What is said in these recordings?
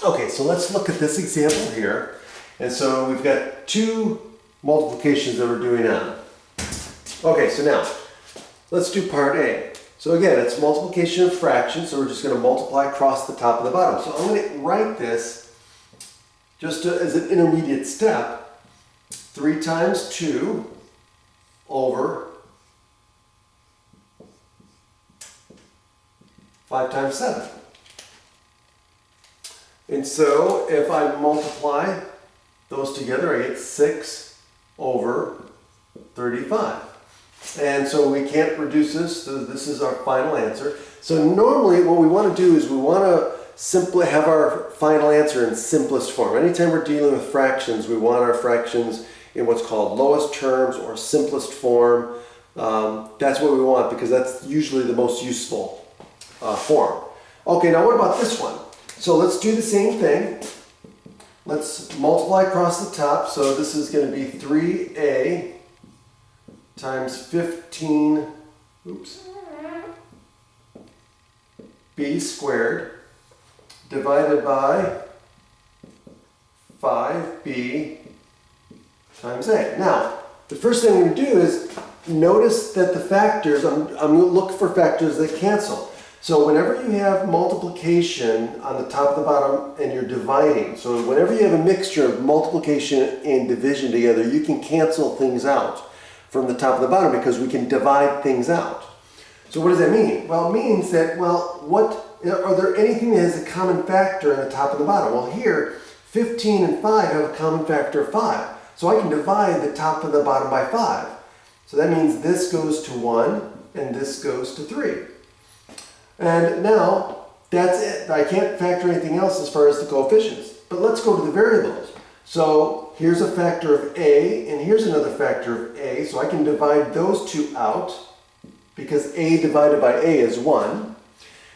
Okay, so let's look at this example here. And so we've got two multiplications that we're doing on. Okay, so now let's do part A. So again, it's multiplication of fractions, so we're just going to multiply across the top and the bottom. So I'm going to write this just as an intermediate step. 3 times 2 over 5 times 7. And so if I multiply those together, I get 6 over 35. And so we can't reduce this, so this is our final answer. So normally what we want to do is we want to simply have our final answer in simplest form. Anytime we're dealing with fractions, we want our fractions in what's called lowest terms or simplest form. That's what we want because that's usually the most useful form. Okay, now what about this one? So let's do the same thing. Let's multiply across the top. So this is going to be 3a times 15, b squared divided by 5b times a. Now, the first thing I'm going to do is notice that the factors, I'm going to look for factors that cancel. So whenever you have multiplication on the top and the bottom and you're dividing, so whenever you have a mixture of multiplication and division together, you can cancel things out from the top and the bottom because we can divide things out. So what does that mean? Well, it means that, are there anything that has a common factor in the top and the bottom? Well, here, 15 and 5 have a common factor of 5. So I can divide the top and the bottom by 5. So that means this goes to 1 and this goes to 3. And now, that's it. I can't factor anything else as far as the coefficients. But let's go to the variables. So here's a factor of a, and here's another factor of a. So I can divide those two out, because a divided by a is 1.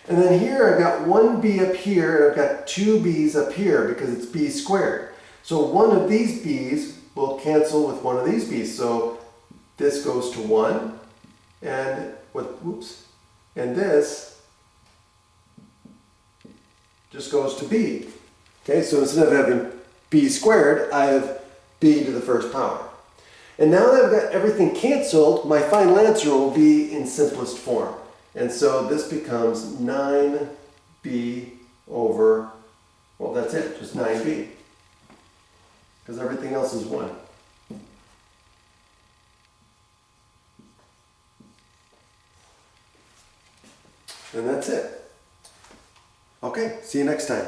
And then here I've got 1b up here, and I've got 2 b's up here, because it's b squared. So one of these b's will cancel with one of these b's. So this goes to 1, and this just goes to b. Okay, so instead of having b squared, I have b to the first power. And now that I've got everything canceled, my final answer will be in simplest form. And so this becomes 9b over, well, that's it, just 9b. Because everything else is 1. And that's it. Okay, see you next time.